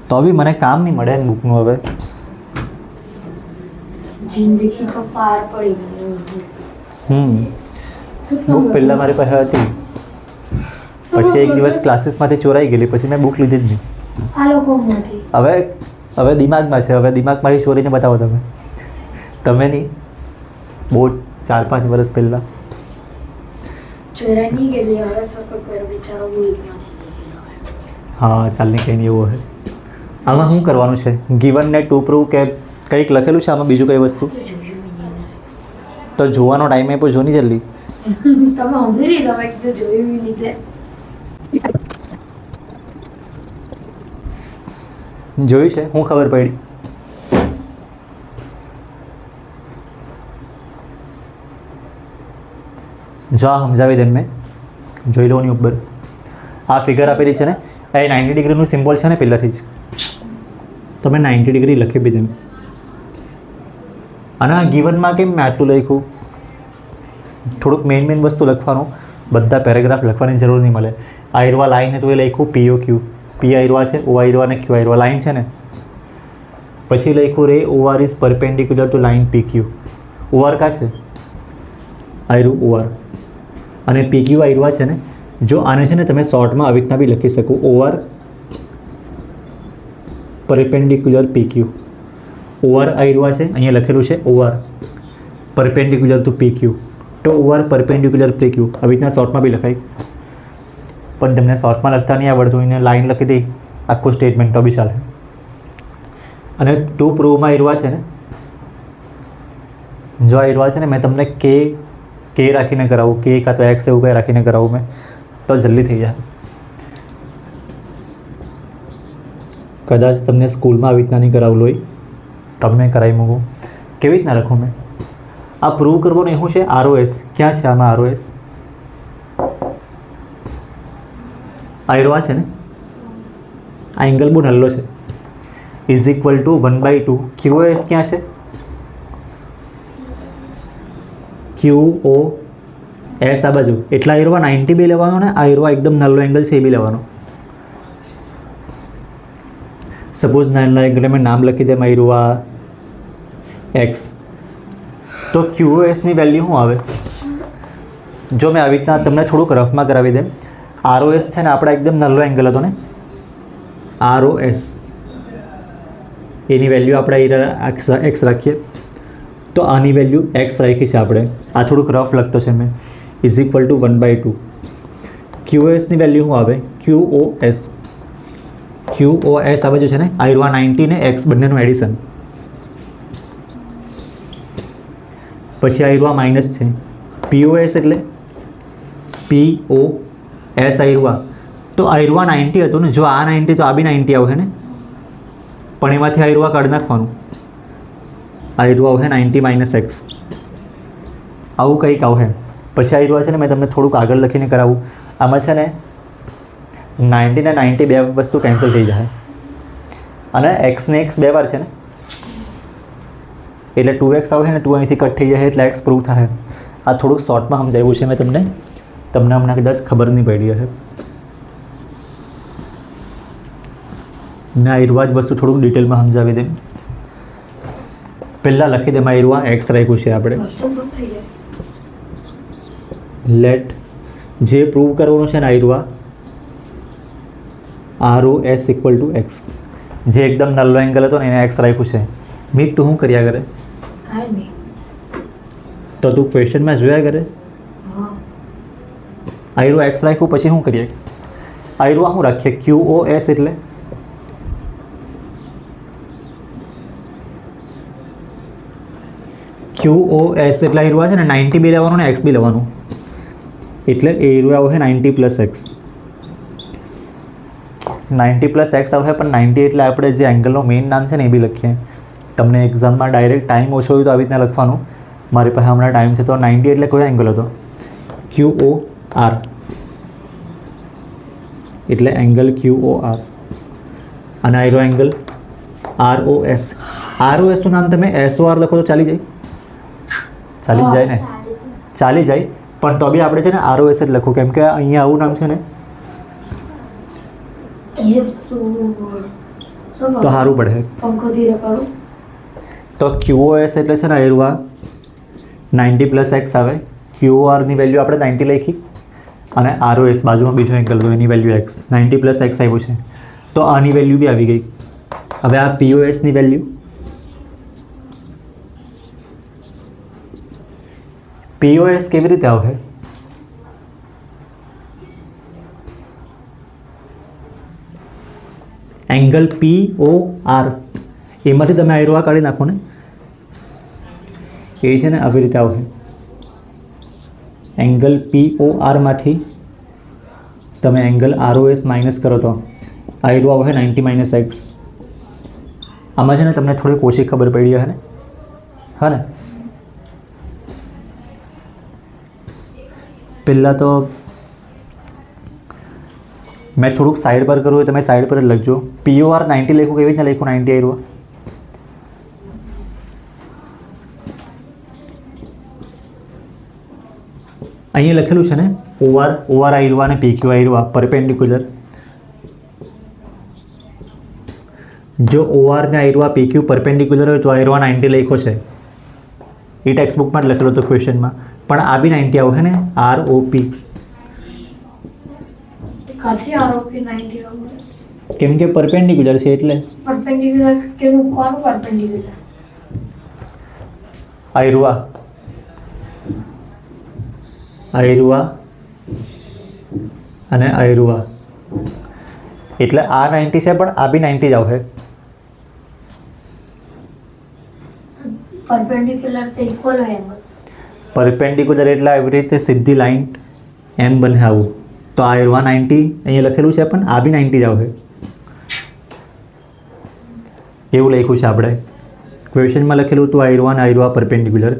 તો બી મને કામ નહીં મળે ને બુકનું હવે. જિંદગી તો પાર પડી ગઈ. બુક પહેલાં મારી પાસે હતી, પછી એક દિવસ ક્લાસીસમાંથી ચોરાઈ ગયેલી, પછી મેં બુક લીધી જ નહીં. આ લોકોમાંથી હવે દિમાગમાં છે, હવે દિમાગ મારી ચોરીને બતાવો તમે નહીં. બહુ 4-5 વર્ષ પહેલાં ચોરાઈ નહીં ગયેલી, હવે સખત પર બિચારો ભૂલમાંથી. હા ચાલ ને કંઈ નહીં એવું હોય. આમાં શું કરવાનું છે? ગિવન ને ટુ પ્રૂવ કે કંઈક લખેલું છે આમાં, બીજું કઈ વસ્તુ તો જોવાનો ટાઈમ આપ્યો, જો નહીં જલ્દી. તમે સાંભળી લીધો, મેં કીધું જોયું બી નહીં તે. જોયું છે, હું ખબર પડી. જો આ સમજાવી દે મેં જોઈ લો ની ઉપર આ ફિગર આપેલી છે ને, એ 90 ડિગ્રીનું સિમ્બોલ છે ને પહેલાંથી જ, તો મેં 90 ડિગ્રી લખી બી દેમ. અને આ ગિવનમાં કેમ મેં આટલું લખ્યું? થોડુંક મેઇન વસ્તુ લખવાનું, બધા પેરેગ્રાફ લખવાની જરૂર નહીં મળે. આયરવા લાઈન તો એ લખ્યું POQ, P આયરવા છે, O આયરવા અને Q આયરવા લાઈન છે ને. પછી લખ્યું રે OR is perpendicular to line PQ. OR કા છે? આયરું OR અને PQ આયરવા છે ને. જો આને છે ને તમે શોર્ટમાં આવી રીતના બી લખી શકો, OR પરપેન્ડિક્યુલર PQ. OR આયરવા છે, અહીંયા લખેલું છે OR પરપેન્ડિક્યુલર ટુ PQ, તો OR પરપેન્ડિક્યુલર PQ આવી રીતના શોર્ટમાં બી લખાય. પણ તમને શોર્ટમાં લખતા નહીં આવડતું, એને લાઈન લખી દઈ આખું સ્ટેટમેન્ટ તો બી ચાલે. અને ટુ પ્રૂવમાં આયરવા છે ને, જો આયરવા છે ને મેં તમને કે રાખીને કરાવું, કે કાં તો એક્સ એવું કંઈ રાખીને કરાવું મેં, તો જલ્દી થઈ જાય. કદાચ તમને સ્કૂલમાં આવી રીતના નહીં કરાવેલું હોય, તમે કરાવી મૂકું. કેવી રીતના લખું મેં? આ પ્રૂવ કરવાનું એવું છે ROS. ક્યાં છે આમાં ROS? આયરવા છે ને, આ એંગલ બહુ નલ્લો છે, ઇઝ ઇક્વલ ટુ 1/2. QOS ક્યાં છે? QOS આ બાજુ. એટલા આયરવા 90 બી લેવાનો ને આયરવા એકદમ નલ્લો એંગલ છે એ બી લેવાનો. સપોઝ નાના એંગલે મેં નામ લખી દે આયરવા X, તો QOS ની વેલ્યુ શું આવે? જો મેં આવી રીતના તમને થોડુંક રફમાં કરાવી દે. ROS છે ને આપણા એકદમ નલ્લો એંગલ હતો ને, ROS એની વેલ્યુ આપણે X રાખીએ, તો આની વેલ્યુ X રાખી છે આપણે. આ થોડુંક રફ લખતો છે મેં. Is equal to 1/2. QOSની વેલ્યુ શું આવે? QOS આવે છે ને આયરવા 90 ને X બંનેનું એડિશન. પછી આયરવા માઇનસ છે. POS એટલે POS આયરવા, તો આયરવા 90 હતું ને, જો આ 90 તો આ બી 90 આવશે ને, પણ એમાંથી આયરવા કાઢી નાખવાનું. આયરવા આવશે 90 - X, આવું કંઈક આવશે. પછી આયરવા છે ને મેં તમને થોડુંક આગળ લખીને કરાવું. આમાં છે ને 90 ને 90 બે વસ્તુ કેન્સલ થઈ જાય, અને X ને X બે વાર છે ને, એટલે 2X આવશે ને 2 અહીંથી કટ થઈ જાય એટલે X પ્રૂવ થાય. આ થોડુંક શોર્ટમાં સમજાવ્યું છે મેં તમને હમણાં કદાચ ખબર નહીં પડી હશે. ને આયરવા જ વસ્તુ થોડુંક ડિટેલમાં સમજાવી દે. પહેલાં લખી દે આયરવા X રાખ્યું છે આપણે. લેટ જે પ્રૂવ કરવાનું છે ને આયરવા ROS ઇક્વલ ટુ X, જે એકદમ નલ્લો એંગલ હતો ને એને X રાખ્યું છે. મીત તું શું કર્યા કરે? તો તું ક્વેશ્ચનમાં જોયા કરે. આયરવા X રાખ્યું પછી શું કરીએ? આયરવા શું રાખીએ? QOS એટલે આયરવા છે ને 90 બી લેવાનું ને X બી લેવાનું, એટલે આયરવા આવશે 90 + X. 90 + X આવશે, પણ 90 એટલે આપણે જે એંગલનો મેઇન નામ છે ને એ બી લખીએ. તમને એક્ઝામમાં ડાયરેક્ટ ટાઈમ ઓછો હોય તો આવી રીતના લખવાનું. મારી પાસે હમણાં ટાઈમ છે, તો 90 એટલે કયો એંગલ હતો? QOR, એટલે એંગલ QOR. અને આયરો એંગલ ROS. ROSનું નામ તમે SOR લખો તો ચાલી જાય? ચાલી જ જાય ને? ચાલી જાય, પણ તો બી આપણે છે ને ROS જ લખવું, કેમ કે અહીંયા આવું નામ છે ને. શું તો સારું પડે. પંખો ધીરે કરું. તો QoS એટલે છે ને આયરુઆ 90 પ્લસ એક્સ આવે. QORની વેલ્યુ આપણે 90 લખી અને ROS બાજુમાં બીજો એંગલ તો એની વેલ્યુ એક્સ 90 પ્લસ એક્સ આવ્યું છે. તો આની વેલ્યુ બી આવી ગઈ. હવે આ POSની વેલ્યુ POS કેવી રીતે આવશે? એંગલ POR એમાંથી તમે આયરુઆ કાઢી નાખો ને, એ છે ને આવી રીતે આવશે. એંગલ POR માંથી તમે એંગલ ROS માઇનસ કરો તો આયરુઆ આવશે 90 માઇનસ એક્સ. આમાં છે ને તમને થોડીક ઓછી ખબર પડી હે ને, હા ને. પહેલાં તો મેં થોડુંક સાઈડ પર કરવું હોય તમે સાઈડ પર જ લખજો. POR 90 લખું કેવી રીતના લખું 90 આયરુઆ? અહીંયા લખેલું છે ને OR આયરુઆ અને PQ આયરુઆ પરપેન્ડિક્યુલર. જો OR ને આયરુઆ PQ પરપેન્ડિક્યુલર હોય તો આયરુઆ 90 લખ્યો છે. એ ટેક્સ્ટ બુકમાં જ લખેલો હતો ક્વેશ્ચનમાં. પણ આ બી 90 આવશે ને ROP. કાથી ROP 90 આવશે? કેમ કે પરપેન્ડિક્યુલર છે એટલે. પરપેન્ડિક્યુલર કેનું કોનું પરપેન્ડિક્યુલર? આયરુઆ અને આયરુઆ એટલે આ 90 છે પણ આ બી 90 જ આવશે. પરપેન્ડિક્યુલર તો ઇક્વલ હોય એંગલ. પરપેન્ડિક્યુલર એટલે આવી રીતે સીધી લાઈન એમ બને આવું. તો આયરુઆ 90 અહીંયા લખેલું છે પણ આ બી 90 જ આવશે. એવું લખ્યું છે આપણે ક્વેશ્ચનમાં લખેલું હતું આયરુઆ પરપેન્ડિક્યુલર.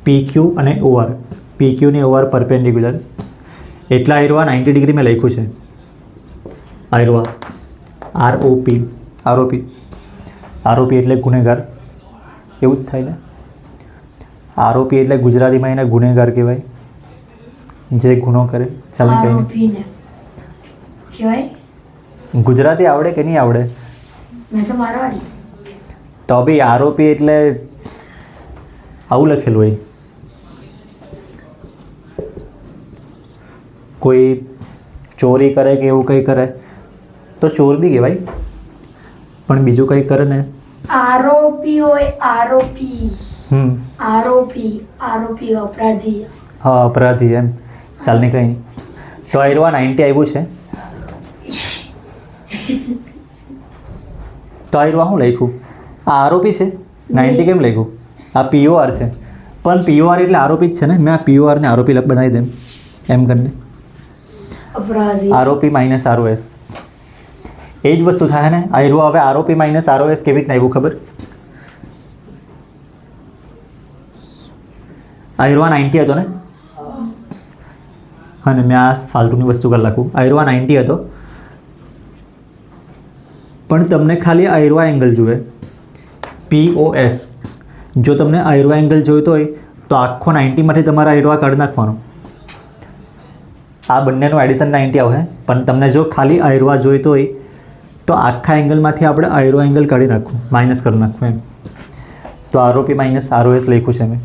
PQ અને OR PQ ને OR પરપેન્ડિક્યુલર એટલે આયરુઆ 90 ડિગ્રી મેં લખ્યું છે. આયરુઆ ROP એટલે ગુનેગાર, એવું જ થાય ને. ROP એટલે ગુજરાતીમાં એને ગુનેગાર કહેવાય, જે ગુનો કરે. ચાલ કંઈ ROP ને કહેવાય. ગુજરાતી આવડે કે નહીં આવડે? મેં તો મારવાડી. તો બી ROP એટલે આવું લખેલું હોય. કોઈ ચોરી કરે કે એવું કંઈ કરે તો ચોર બી કહેવાય, પણ બીજું કંઈ કરે ને ROP હોય. ROP અપરાધી. હા અપરાધી એમ. ચાલ ને કંઈ નહીં. તો આયરુઆ 90 આવ્યું છે. તો આયરુઆ શું લખ્યું? આ ROP છે. 90 કેમ લખ્યું? આ POR છે. પણ POR એટલે ROP જ છે ને. મેં આ POR ને ROP બનાવી દેમ એમ કરીને. અપરાધી. ROP માઇનસ ROS એ જ વસ્તુ થાય ને. આયરુઆ હવે ROP માઇનસ ROS કેવી રીતના આવ્યું ખબર? આયરુઆ 90 હતો ને, હા ને. મેં આ ફાલતુની વસ્તુ કરી નાખું. આયરુઆ 90 હતો પણ તમને ખાલી આયરુઆ એંગલ જોઈએ POS. જો તમને આયરુઆ એંગલ જોઈતો હોય તો આખો 90 માંથી તમારે આયરુઆ કાઢી નાખવાનો. આ બંનેનું એડિશન 90 આવશે. પણ તમને જો ખાલી આયરુઆ જોઈતો હોય તો આખા એંગલમાંથી આપણે આયરુઆ એંગલ કાઢી નાખવું, માઇનસ કરી નાખવું એમ. તો ROP માઇનસ ROS લખ્યું છે મેં.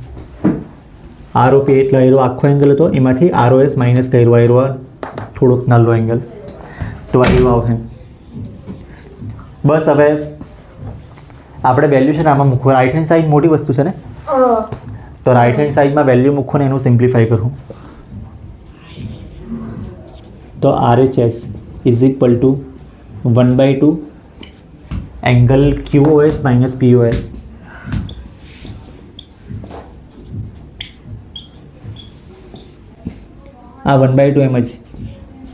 ROP એટલે આયરુઆ આખો એંગલ હતો, એમાંથી ROS માઇનસ કર્યું આયરુઆ થોડોક નાનો એંગલ. તો આયરુઆ આવશે. બસ હવે આપણે વેલ્યુ છે ને આમાં મૂકવું. રાઈટ હેન્ડ સાઈડ મોટી વસ્તુ છે ને, તો રાઈટ હેન્ડ સાઈડમાં વેલ્યુ મૂકવું ને એનું સિમ્પ્લિફાઈ કરું. તો RHS is equal to 1/2 angle QoS minus POS. આ 1/2 એમ જ.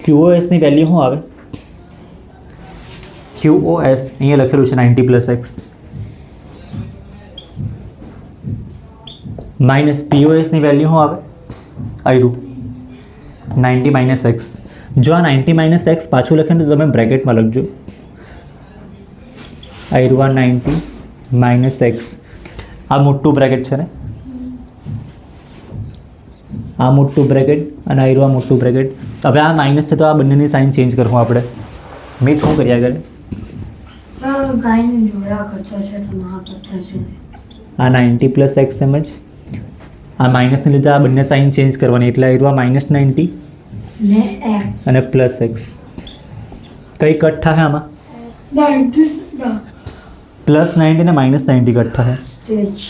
QoSની વેલ્યુ શું આવે? QoS અહીંયા લખેલું છે 90 પ્લસ એક્સ માઇનસ POSની વેલ્યુ શું આવે? આયરું 90 માઇનસ એક્સ. જો આ 90 માઇનસ એક્સ પાછું લખે ને તો તમે બ્રેકેટમાં લખજો. આયરુઆ 90 માઇનસ એક્સ. આ મોટું બ્રેકેટ છે ને, આ મોટું બ્રેકેટ અને આયરુઆ મોટું બ્રેકેટ. હવે આ માઇનસ છે તો આ બંનેની સાઇન ચેન્જ કરવું આપણે. મિત શું કર્યા કરે? કાંઈ નહીં જોયા કરતા છે તો ના કરતા છે આ 90 પ્લસ એક્સ એમ જ આ માઇનસને લીધે આ બંને સાઇન ચેન્જ કરવાની એટલે આવ્યું આ -90 ને એક્સ અને પ્લસ એક્સ કઈ કટ થાય આમાં 90 પ્લસ 90 ને -90 કટ થાય સ્ટેજ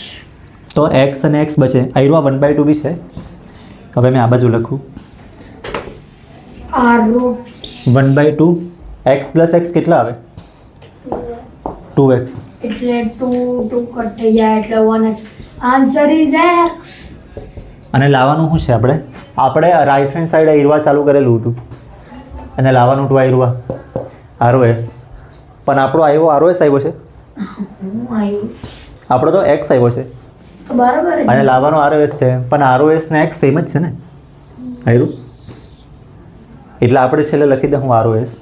તો એક્સ અને એક્સ બચે આવ્યું આ 1/2 બી છે હવે મેં આ બાજુ લખું આરોપી 1/2 એક્સ પ્લસ એક્સ કેટલા આવે 2x એટલે 2 કટી જાય એટલે 1x આન્સર ઇઝ x અને લાવવાનું શું છે આપણે રાઈટ હેન્ડ સાઈડ ઈરવા ચાલુ કરેલું હતું અને લાવવાનું હતું ઈરવા ROS પણ આપણો આવ્યો ROS આવ્યો છે હું આવ્યું આપણો તો x આવ્યો છે તો બરાબર જ અને લાવવાનો ROS છે પણ ROS ને x સેમ જ છે ને આવ્યું એટલે આપણે છેલ્લે લખી દે હું ROS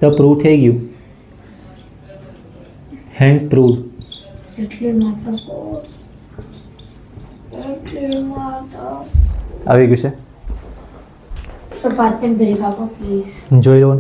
તો પ્રૂવ થઈ ગયું હેન્સ પ્રૂવ એટલે માતા આવી ગયું છે સપાટ પેન બ્રેક આપો પ્લીઝ જોઈ લો